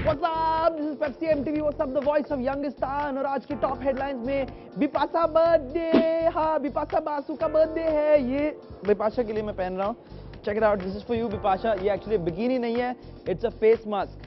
What's up? This is Pepsi MTV. What's up? The voice of youngest और आज की top headlines में Bipasha birthday. हाँ, बिपाशा बासु का बर्थडे है। ये बिपाशा के लिए मैं पहन रहा हूँ। Check it out. This is for you, Bipasha. ये एक्चुअली बिकिनी नहीं है, it's a face mask.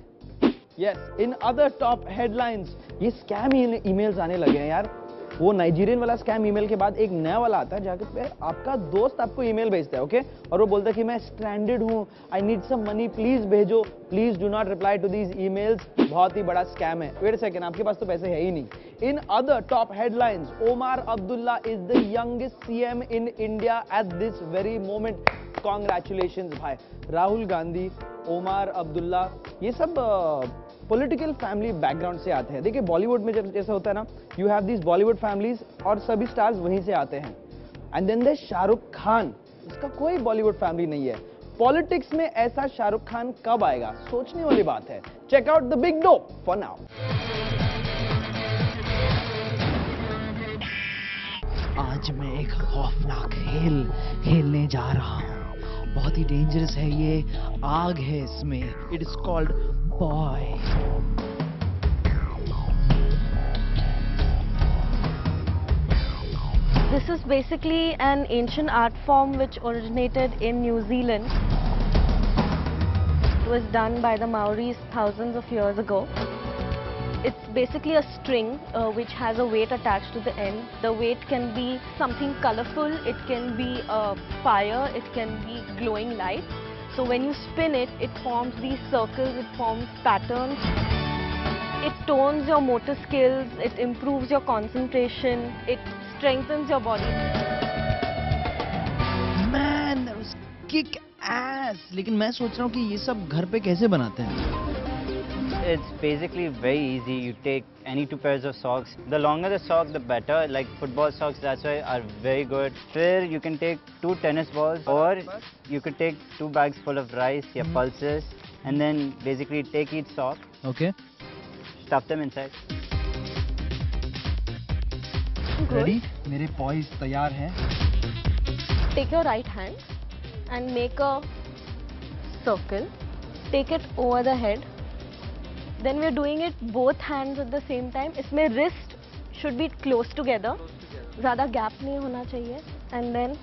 Yes. In other top headlines, ये स्कैम ईमेल्स आने लगे हैं यार। वो नाइजीरियन वाला स्कैम ईमेल के बाद एक नया वाला आता है जाकर पे आपका दोस्त आपको ईमेल भेजता है, ओके, और वो बोलता है कि मैं स्ट्रैंडेड हूँ, I need some money, please भेजो, please do not reply to these emails. बहुत ही बड़ा स्कैम है। वेट अ सेकंड, आपके पास तो पैसे है ही नहीं। In other top headlines, Omar Abdullah is the youngest CM in India at this very moment. Congratulations भाई। राहुल गांधी, ओमर अब्दुल्ला, ये सब पॉलिटिकल फैमिली बैकग्राउंड से आते हैं। देखिए बॉलीवुड में जब जैसा होता है ना, you have this Bollywood families और सभी स्टार्स वहीं से आते हैं। And then there Shahrukh Khan, इसका कोई बॉलीवुड फैमिली नहीं है। पॉलिटिक्स में ऐसा शाहरुख खान कब आएगा, सोचने वाली बात है। Check out the big dough for now. आज मैं एक खौफनाक खेल खेलने जा रहा हूँ। बहुत ही डेंजरस है, ये आग है इसमें। It is called boy. This is basically an ancient art form which originated in New Zealand. It was done by the Maoris thousands of years ago. It's basically a string which has a weight attached to the end. The weight can be something colorful, it can be fire, it can be glowing light. So when you spin it, it forms these circles, it forms patterns. It tones your motor skills, it improves your concentration, it strengthens your body. Man, that was kick ass. लेकिन मैं सोच रहा हूँ कि ये सब घर पे कैसे बनाते हैं? It's basically very easy. You take any two pairs of socks. The longer the sock, the better. Like football socks, that's why are very good. Then you can take 2 tennis balls, or you could take 2 bags full of rice, your pulses, and then basically take each sock, Okay. stuff them inside. Ready? मेरे poise तैयार हैं। Take your right hand and make a circle. Take it over the head. Then we are doing it both hands at the same time. इसमें wrist should be close together. ज़्यादा gap नहीं होना चाहिए. And then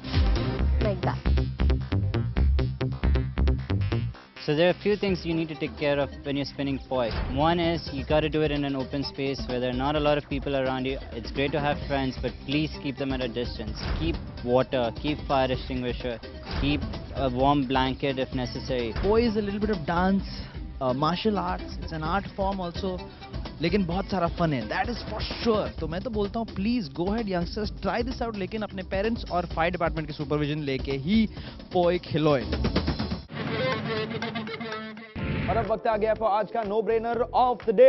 like that. So there are a few things you need to take care of when you're spinning poi. One is you got to do it in an open space where there are not a lot of people around you. It's great to have friends, but please keep them at a distance. Keep water, keep fire extinguisher, keep a warm blanket if necessary. Poi is a little bit of dance, martial arts. It's an art form also. लेकिन बहुत सारा fun है, that is for sure. तो मैं तो बोलता हूँ please go ahead youngsters, try this out, लेकिन अपने पेरेंट्स और फायर डिपार्टमेंट के सुपरविजन लेके ही पोई खिलोए। और अब वक्त आ गया फॉर आज का no brainer of the day.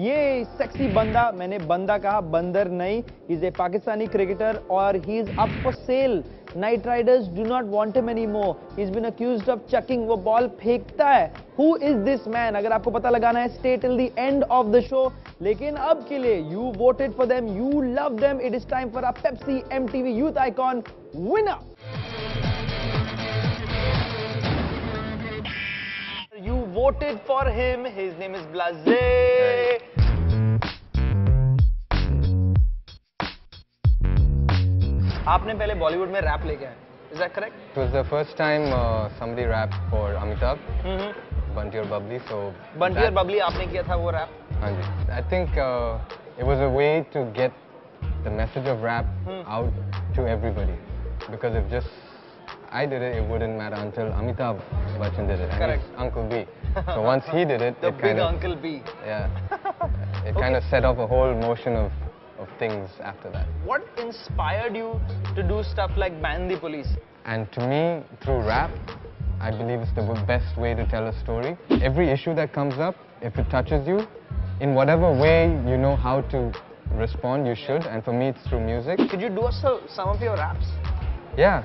ये सेक्सी बंदा, मैंने बंदा कहा, बंदर नहीं, इज ए पाकिस्तानी क्रिकेटर और he is up for sale. Knight riders do not want him anymore, he is been accused of chucking. वो बॉल फेंकता है। Who is this man? अगर आपको पता लगाना है, stay till the end of the show. लेकिन अब के लिए you voted for them, you love them, it is time for a Pepsi MTV youth icon winner. You voted for him. His name is Blaze. आपने पहले बॉलीवुड में rap लेके आए, is that correct? It was the first time somebody rapped for Amitabh, Bunty or Bubbly. So Bunty और बबली आपने किया था वो रैप? हाँ जी. I think it was a way to get the message of rap out to everybody, because if just I did it, it wouldn't matter until Amitabh Bachchan did it. And Correct. he's Uncle B. So once he did it, The it big kind of, Uncle B. yeah, it kind of set off a whole motion of things after that. What inspired you to do stuff like Ban the Police? And to me, through rap, I believe it's the best way to tell a story. Every issue that comes up, if it touches you, in whatever way you know how to respond, you should. And for me, it's through music. Could you do some of your raps? Yeah.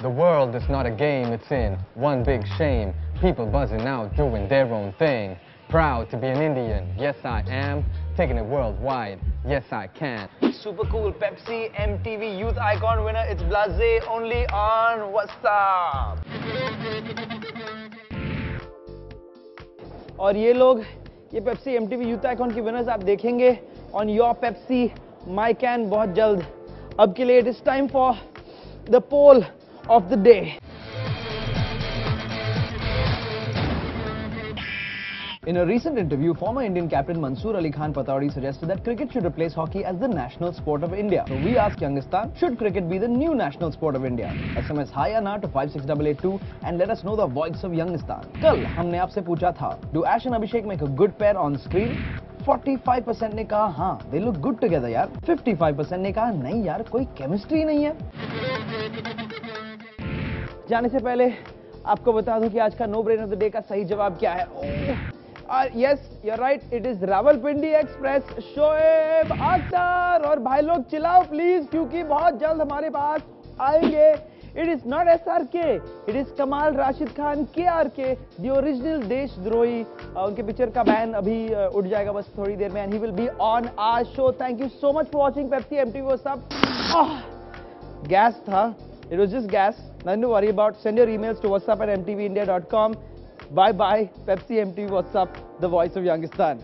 The world is not a game, it's in one big shame. People buzzing out, doing their own thing. Proud to be an Indian, yes I am. Taking it worldwide, yes I can. Super cool. Pepsi MTV Youth Icon winner. It's Blaze only on What's Up. और ये लोग, ये Pepsi MTV youth icon की winners आप देखेंगे on your Pepsi my can बहुत जल्द. अब के लिए it is time for the poll of the day. In a recent interview, former Indian captain Mansoor Ali Khan Pataudi suggested that cricket should replace hockey as the national sport of India. So we ask Youngistan, should cricket be the new national sport of India? SMS hi or na to 56882 and let us know the voice of Youngistan. कल हमने आपसे पूछा था, do Ash and Abhishek make a good pair on screen? 45% ने कहा हाँ, they look good together यार. 55% ने कहा नहीं यार, कोई chemistry नहीं है. जाने से पहले आपको बता दूं कि आज का no brain of the day का सही जवाब क्या है. Yes, you're right. It is Rawalpindi Express. Shoaib Akhtar. और भाई लोग चिल्लाओ प्लीज, क्योंकि बहुत जल्द हमारे पास आएंगे. It is not SRK. It is कमाल Rashid Khan KRK, the original देशद्रोही. उनके पिक्चर का बैन अभी उठ जाएगा बस थोड़ी देर में. And he will be on our show. Thank you so much for watching Pepsi MTV. वो सब गैस था. It was just gas. Nothing to worry about. Send your emails to whatsapp@mtvindia.com. Bye bye, Pepsi MTV WhatsApp, the voice of Youngistan.